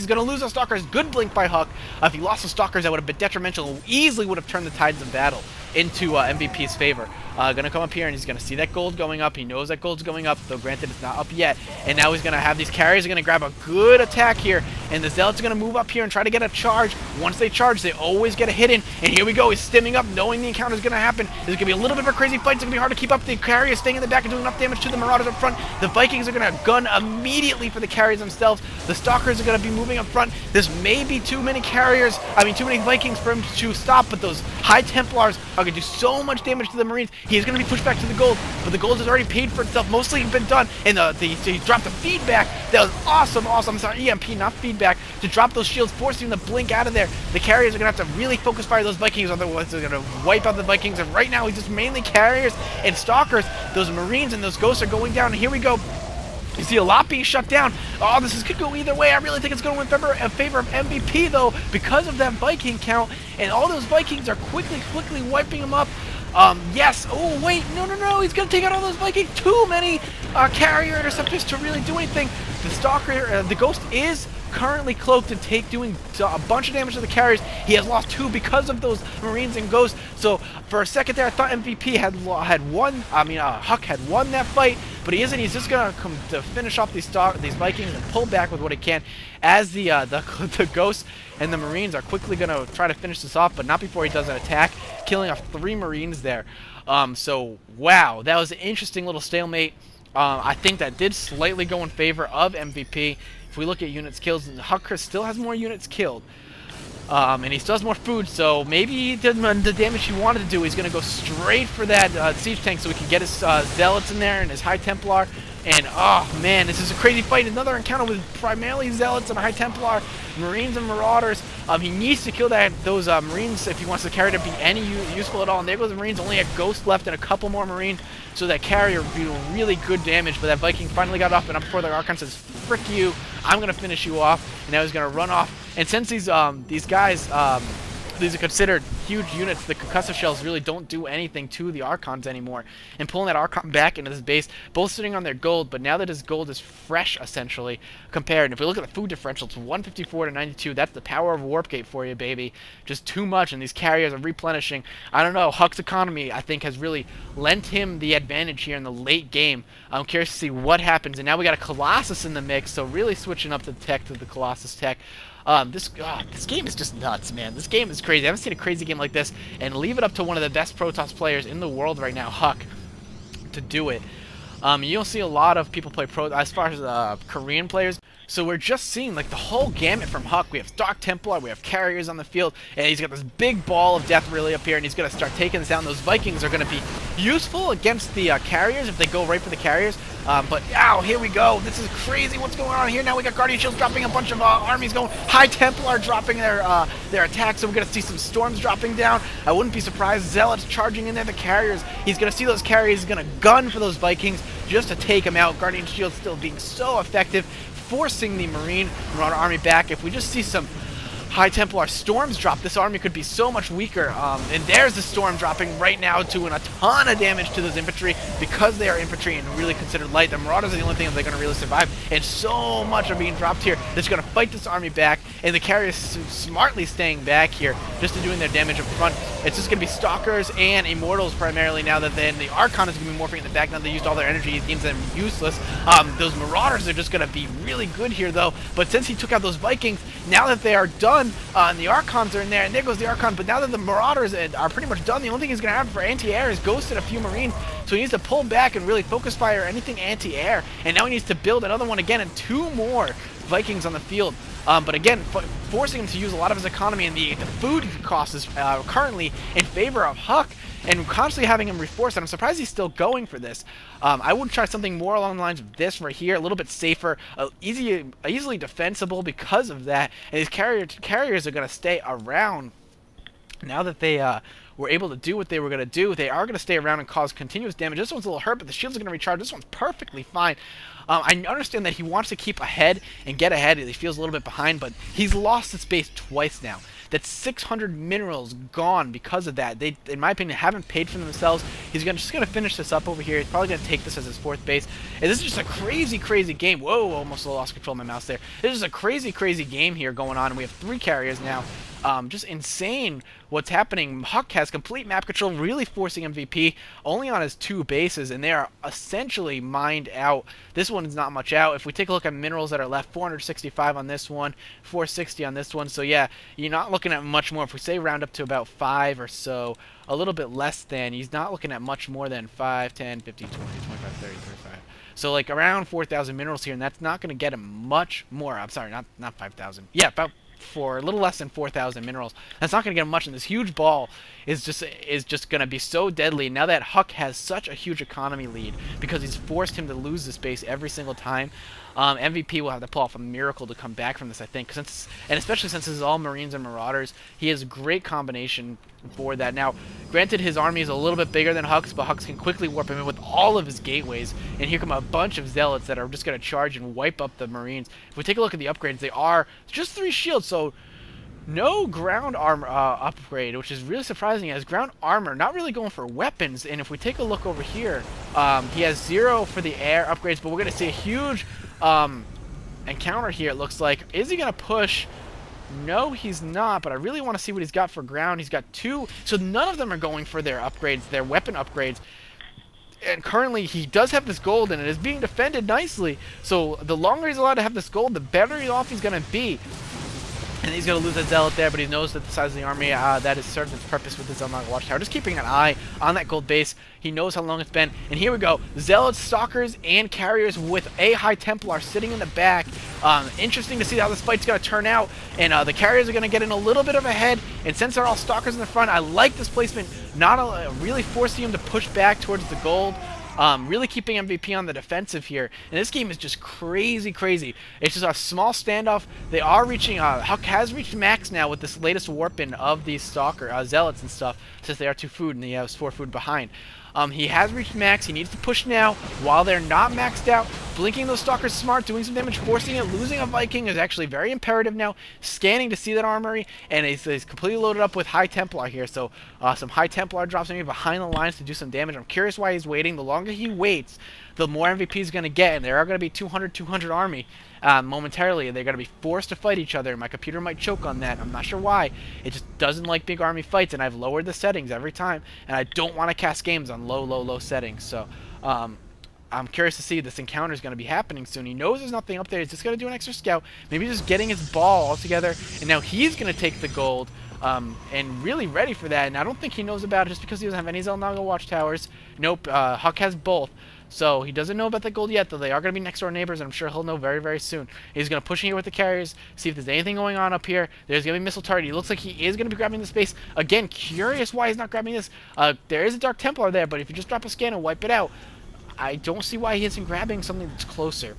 He's going to lose those Stalkers. Good blink by Huck. If he lost the Stalkers, that would have been detrimental. Easily would have turned the tides of battle into MVP's favor. Gonna come up here and he's gonna see that gold going up. He knows that gold's going up, though granted it's not up yet. And now he's gonna have these carriers are gonna grab a good attack here, and the Zealots are gonna move up here and try to get a charge. Once they charge, they always get a hit in. And here we go. He's stimming up, knowing the encounter is gonna happen. There's gonna be a little bit of a crazy fight. It's gonna be hard to keep up. The carriers staying in the back and doing enough damage to the Marauders up front. The Vikings are gonna gun immediately for the carriers themselves. The Stalkers are gonna be moving up front. This may be too many carriers. I mean, too many Vikings for him to stop. But those High Templars are gonna do so much damage to the Marines. He's gonna be pushed back to the gold, but the gold has already paid for itself. Mostly been done, and he dropped the feedback. That was awesome. I'm sorry, EMP, not feedback, to drop those shields, forcing them to blink out of there. The carriers are gonna have to really focus fire those Vikings, otherwise they're gonna wipe out the Vikings. And right now, he's just mainly carriers and Stalkers. Those Marines and those Ghosts are going down. And here we go. You see a lot being shut down. Oh, could go either way. I really think it's going in favor of MVP, though, because of that Viking count. And all those Vikings are quickly wiping them up. Yes. Oh, wait. No. He's going to take out all those Vikings. Too many carrier interceptors to really do anything. The Stalker, the Ghost is currently cloaked and doing a bunch of damage to the carriers. He has lost 2 because of those Marines and Ghosts. So for a second there, I thought MVP had won. I mean, Huck had won that fight, but he isn't. He's just gonna come to finish off these Vikings and pull back with what he can, as the Ghosts and the Marines are quickly gonna try to finish this off, but not before he does an attack, killing off 3 Marines there. So wow, that was an interesting little stalemate. I think that did slightly go in favor of MVP. If we look at units killed, Huck still has more units killed. And he still has more food, so maybe he did the damage he wanted to do. He's going to go straight for that siege tank so he can get his Zealots in there and his High Templar. And, oh, man, this is a crazy fight. Another encounter with primarily Zealots and High Templar, Marines and Marauders. He needs to kill those Marines if he wants the carrier to be any useful at all. And there goes the Marines. Only a Ghost left and a couple more Marines. So that carrier would do really good damage. But that Viking finally got up and up before the Archon says, frick you, I'm going to finish you off. And now he's going to run off. And since these guys, these are considered huge units, the concussive shells really don't do anything to the Archons anymore. And pulling that Archon back into this base, both sitting on their gold, but now that his gold is fresh, essentially, compared. And if we look at the food differential, it's 154 to 92. That's the power of Warp Gate for you, baby. Just too much, and these carriers are replenishing. I don't know, Huck's economy, I think, has really lent him the advantage here in the late game. I'm curious to see what happens. And now we got a Colossus in the mix, so really switching up the tech to the Colossus tech. This game is just nuts, man. This game is crazy. I haven't seen a crazy game like this. And leave it up to one of the best Protoss players in the world right now, Huck, to do it. You'll see a lot of people play as far as Korean players. So we're just seeing like the whole gamut from Huck. We have Dark Templar, we have carriers on the field, and he's got this big ball of death really up here, and he's going to start taking this down. Those Vikings are going to be useful against the carriers if they go right for the carriers. But, ow, here we go. This is crazy what's going on here. Now we got Guardian Shields dropping a bunch of armies going. High Templar dropping their attacks, so we're going to see some Storms dropping down. I wouldn't be surprised. Zealots charging in there, the carriers. He's going to see those carriers. He's going to gun for those Vikings just to take them out. Guardian Shields still being so effective, forcing the Marauder army back. If we just see some High Templar Storms drop, this army could be so much weaker. And there's the Storm dropping right now, doing a ton of damage to those infantry because they are infantry and really considered light. The Marauders are the only thing that they're going to really survive. And so much are being dropped here that's going to fight this army back. And the carriers smartly staying back here just to doing their damage up front. It's just going to be Stalkers and Immortals primarily now that then the Archon is going to be morphing in the back. Now they used all their energy, it deems them useless. Those Marauders are just going to be really good here though. But since he took out those Vikings, now that they are done, and the Archons are in there, and there goes the Archon, but now that the Marauders are pretty much done, the only thing he's going to have for anti-air is Ghost and a few Marines, so he needs to pull back and really focus fire anything anti-air, and now he needs to build another one again and 2 more Vikings on the field. But again, forcing him to use a lot of his economy, and the food cost is currently in favor of Huck, and constantly having him reforce it. I'm surprised he's still going for this. I would try something more along the lines of this right here, a little bit safer, easily defensible because of that. And these carriers are going to stay around now that they were able to do what they were going to do. They are going to stay around and cause continuous damage. This one's a little hurt, but the shields are going to recharge. This one's perfectly fine. I understand that he wants to keep ahead and get ahead. He feels a little bit behind, but he's lost his base twice now. That's 600 minerals gone because of that. They, in my opinion, haven't paid for themselves. He's just going to finish this up over here. He's probably going to take this as his 4th base. And this is just a crazy, crazy game. Whoa, almost lost control of my mouse there. This is a crazy, crazy game here going on. And we have 3 carriers now. Just insane what's happening. Huck has complete map control, really forcing MVP only on his 2 bases, and they are essentially mined out. This one is not much out. If we take a look at minerals that are left, 465 on this one, 460 on this one. So yeah, you're not looking at much more. If we say round up to about 5 or so, a little bit less than, he's not looking at much more than 5, 10, 15, 20, 25, 30, 35. So like around 4,000 minerals here, and that's not going to get him much more. I'm sorry, not 5,000. Yeah, about for a little less than 4,000 minerals. That's not going to get him much, and this huge ball is just going to be so deadly. Now that Huck has such a huge economy lead because he's forced him to lose this base every single time, MVP will have to pull off a miracle to come back from this, I think. And especially since this is all Marines and Marauders, he has a great combination for that. Now, granted, his army is a little bit bigger than Huck's, but Huck's can quickly warp him in with all of his gateways. And here come a bunch of Zealots that are just going to charge and wipe up the Marines. If we take a look at the upgrades, they are just 3 shields, so no ground armor upgrade, which is really surprising, as ground armor not really going for weapons. And if we take a look over here, he has 0 for the air upgrades, but we're going to see a huge encounter here, it looks like. Is he going to push? No, he's not, but I really want to see what he's got for ground. He's got 2, so none of them are going for their upgrades, their weapon upgrades. And currently, he does have this gold, and it is being defended nicely. So the longer he's allowed to have this gold, the better off he's going to be. And he's going to lose that Zealot there, but he knows that the size of the army, that has served its purpose with his Unlocked Watchtower. Just keeping an eye on that gold base. He knows how long it's been. And here we go. Zealots, Stalkers, and Carriers with a High Templar sitting in the back. Interesting to see how this fight's going to turn out. And the Carriers are going to get in a little bit of a head. And since they're all Stalkers in the front, I like this placement. Really forcing him to push back towards the gold. Really keeping MVP on the defensive here. And this game is just crazy, crazy. It's just a small standoff. They are reaching, Huck has reached max now with this latest warp-in of these Zealots and stuff, since they are 2 food and he has 4 food behind. He has reached max. He needs to push now while they're not maxed out. Blinking those Stalkers smart, doing some damage, forcing it. Losing a Viking is actually very imperative now. Scanning to see that armory, and he's completely loaded up with High Templar here. So some High Templar drops maybe behind the lines to do some damage. I'm curious why he's waiting. The longer he waits, the more MVP is going to get, and there are going to be 200 army momentarily, and they're going to be forced to fight each other. My computer might choke on that. I'm not sure why. It just doesn't like big army fights, and I've lowered the settings every time, and I don't want to cast games on low settings. So I'm curious to see this encounter is going to be happening soon. He knows there's nothing up there. He's just going to do an extra scout, maybe just getting his ball all together, and now he's going to take the gold. And really ready for that, and I don't think he knows about it just because he doesn't have any Zelnaga Watchtowers. Nope, Huck has both. So he doesn't know about the gold yet, though they are going to be next door neighbors, and I'm sure he'll know very, very soon. He's going to push in here with the carriers, see if there's anything going on up here. There's going to be missile target. He looks like he is going to be grabbing the space. Again, curious why he's not grabbing this. There is a Dark Templar there, but if you just drop a scan and wipe it out, I don't see why he isn't grabbing something that's closer.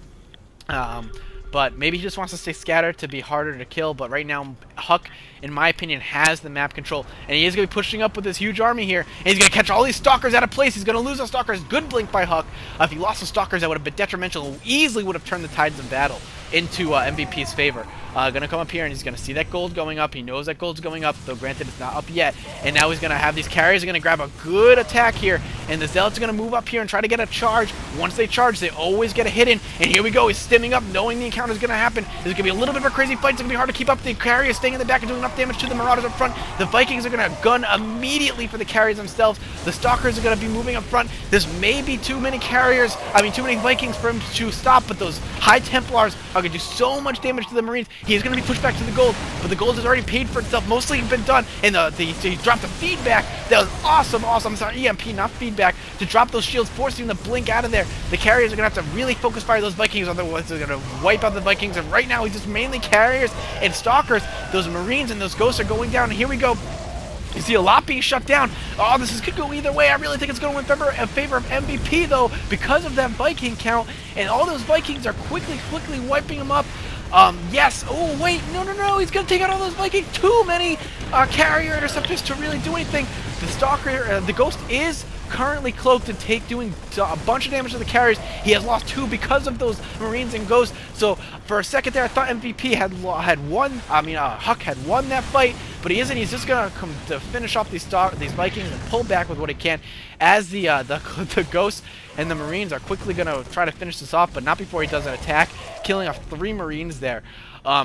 But maybe he just wants to stay scattered to be harder to kill. But right now, Huck, in my opinion, has the map control. And he is going to be pushing up with this huge army here. And he's going to catch all these Stalkers out of place. He's going to lose those Stalkers. Good blink by Huck. If he lost the Stalkers, that would have been detrimental. Easily would have turned the tides of battle into MVP's favor. Going to come up here, and he's going to see that gold going up. He knows that gold's going up, though granted it's not up yet. And now he's going to have these carriers are going to grab a good attack here. And the Zealots are going to move up here and try to get a charge. Once they charge, they always get a hit in. And here we go. He's stimming up, knowing the encounter is going to happen. There's going to be a little bit of a crazy fight. It's going to be hard to keep up. The carriers staying in the back and doing enough damage to the Marauders up front. The Vikings are going to gun immediately for the carriers themselves. The Stalkers are going to be moving up front. This may be too many too many Vikings for him to stop, but those High Templars are going to do so much damage to the Marines. He's going to be pushed back to the gold, but the gold has already paid for itself. Mostly been done, and he dropped the feedback. That was awesome. I'm sorry, EMP, not feedback, to drop those shields, forcing them to blink out of there. The carriers are going to have to really focus fire those Vikings, otherwise they're going to wipe out the Vikings. And right now, he's just mainly carriers and Stalkers. Those Marines and those Ghosts are going down, and here we go. You see a lot being shut down. Oh, could go either way. I really think it's going to win in favor of MVP, though, because of that Viking count. And all those Vikings are quickly wiping them up. Yes. Oh, wait. No, no, no. He's going to take out all those Vikings. Too many carrier interceptors to really do anything. The Stalker, the Ghost is currently cloaked and doing a bunch of damage to the carriers. He has lost 2 because of those Marines and Ghosts. So for a second there, I thought MVP had won. I mean, Huck had won that fight, but he isn't. He's just gonna come to finish off these Vikings and pull back with what he can, as the Ghosts and the Marines are quickly gonna try to finish this off, but not before he does an attack, killing off 3 Marines there.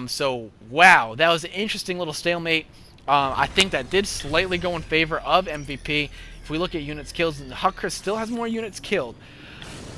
So wow, that was an interesting little stalemate. I think that did slightly go in favor of MVP. If we look at units killed, Huck still has more units killed.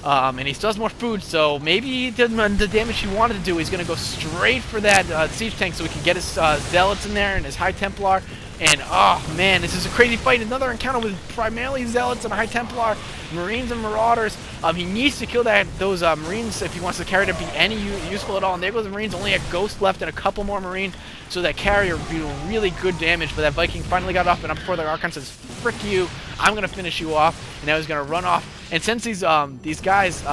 And he still has more food, so maybe the damage he wanted to do, he's going to go straight for that siege tank so he can get his Zealots in there and his High Templar. And, oh, man, this is a crazy fight. Another encounter with primarily Zealots and High Templar, Marines and Marauders. He needs to kill those Marines if he wants the carrier to be any useful at all. And there goes the Marines, only a Ghost left and a couple more Marines. So that carrier would be really good damage. But that Viking finally got off and up before the Archon says, frick you, I'm going to finish you off. And now he's going to run off. And since these guys,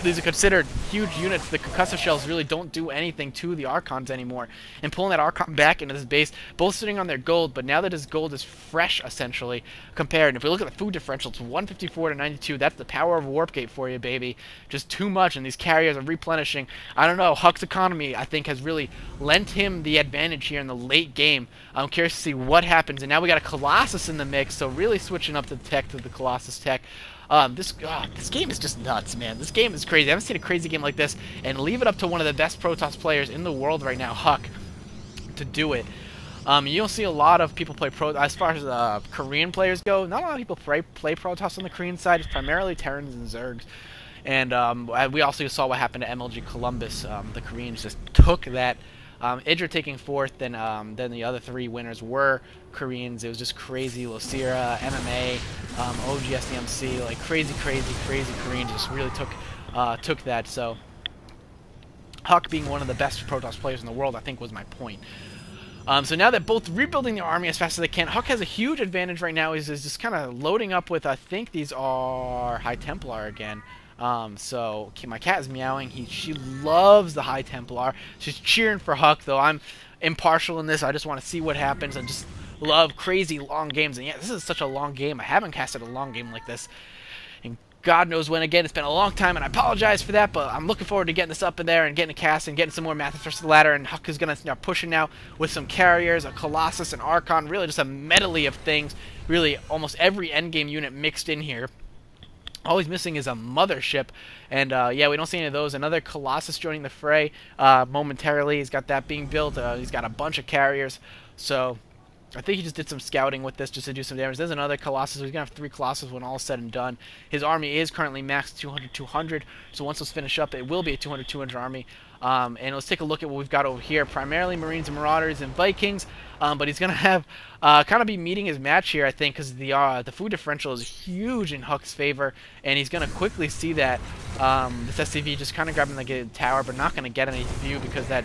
these are considered huge units, the concussive shells really don't do anything to the Archons anymore. And pulling that Archon back into this base, both sitting on their gold, but now that his gold is fresh, essentially, compared. And if we look at the food differential, it's 154 to 92. That's the power of Warp Gate for you, baby. Just too much, and these carriers are replenishing. I don't know, Huck's economy, I think, has really lent him the advantage here in the late game. I'm curious to see what happens. And now we got a Colossus in the mix, so really switching up the tech to the Colossus tech. This game is just nuts, man. This game is crazy. I haven't seen a crazy game like this, and leave it up to one of the best Protoss players in the world right now, Huck, to do it. You don't see a lot of people play as far as Korean players go. Not a lot of people play Protoss on the Korean side. It's primarily Terrans and Zergs. And we also saw what happened to MLG Columbus. The Koreans just took that. Idra taking 4th, and then the other 3 winners were Koreans. It was just crazy. Losira, MMA, OGSDMC, like crazy Koreans just really took that. So Huck being one of the best Protoss players in the world, I think, was my point. So now that both rebuilding their army as fast as they can, Huck has a huge advantage right now. Is just kind of loading up with, I think these are High Templar again. So my cat is meowing. She loves the High Templar. She's cheering for Huck, though I'm impartial in this. I just want to see what happens. I just love crazy long games. And yeah, this is such a long game. I haven't casted a long game like this and God knows when. Again, it's been a long time, and I apologize for that, but I'm looking forward to getting this up in there and getting a cast and getting some more Math Thrust Ladder. And Huck is going to start pushing now with some carriers, a Colossus, an Archon, really just a medley of things. Really, almost every endgame unit mixed in here. All he's missing is a mothership, and yeah, we don't see any of those. Another Colossus joining the fray momentarily. He's got that being built. He's got a bunch of carriers, so I think he just did some scouting with this just to do some damage. There's another Colossus. He's going to have 3 Colossus when all is said and done. His army is currently maxed 200-200, so once those finish up, it will be a 200-200 army. And let's take a look at what we've got over here. Primarily Marines and Marauders and Vikings, but he's going to have kind of be meeting his match here, I think, because the food differential is huge in Huck's favor, and he's going to quickly see that this SCV just kind of grabbing the tower, but not going to get any view because that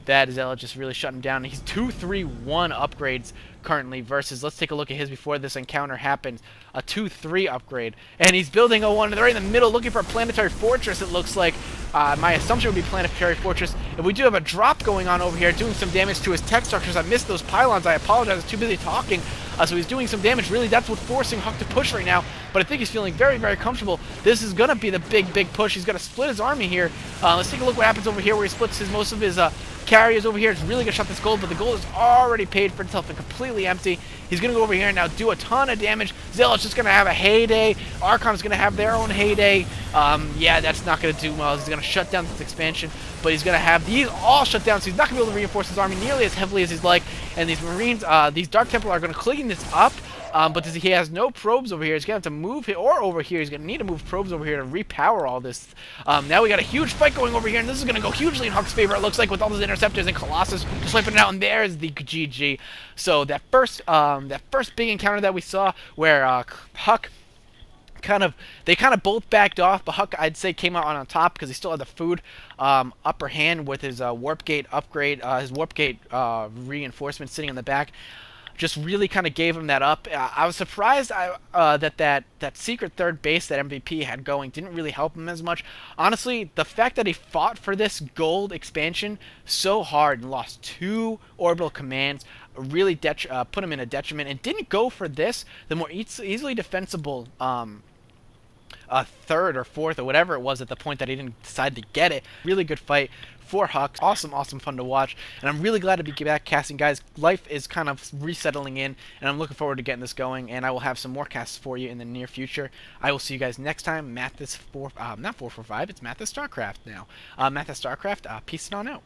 that Zealot just really shut him down. He's 2-3-1 upgrades currently versus, let's take a look at his before this encounter happens, a 2-3 upgrade. And he's building a 1, and they're right in the middle looking for a planetary fortress, it looks like. My assumption would be planetary fortress. And we do have a drop going on over here, doing some damage to his tech structures. I missed those pylons, I apologize, I was too busy talking. So he's doing some damage. Really, that's what's forcing Huck to push right now. But I think he's feeling very, very comfortable. This is going to be the big, big push. He's going to split his army here. Let's take a look what happens over here where he splits most of his carriers over here. It's really going to shut this gold, but the gold is already paid for itself and completely empty. He's going to go over here and now do a ton of damage. Zealot's just going to have a heyday. Archon's going to have their own heyday. Yeah, that's not going to do well. He's going to shut down this expansion, but he's going to have these all shut down, so he's not going to be able to reinforce his army nearly as heavily as he'd like. And these Marines, these Dark Templar are going to clean this up. But he has no probes over here. He's going to have to move it, or over here. He's going to need to move probes over here to repower all this. Now we got a huge fight going over here, and this is going to go hugely in Huck's favor, it looks like, with all those interceptors and Colossus just wiping it out, and there's the GG. So that first big encounter that we saw where Huck they kind of both backed off, but Huck, I'd say, came out on top because he still had the food upper hand with his Warp Gate upgrade, his Warp Gate reinforcement sitting in the back. just really kind of gave him that up. I was surprised that secret third base that MVP had going didn't really help him as much. Honestly, the fact that he fought for this gold expansion so hard and lost 2 orbital commands really put him in a detriment, and didn't go for this, the more easily defensible third or fourth or whatever it was at the point that he didn't decide to get it. Really good fight for Hux. Awesome fun to watch. And I'm really glad to be back casting, guys. Life is kind of resettling in, and I'm looking forward to getting this going. And I will have some more casts for you in the near future. I will see you guys next time. Not 445. It's Mathis StarCraft now. Mathis StarCraft. Peace on out.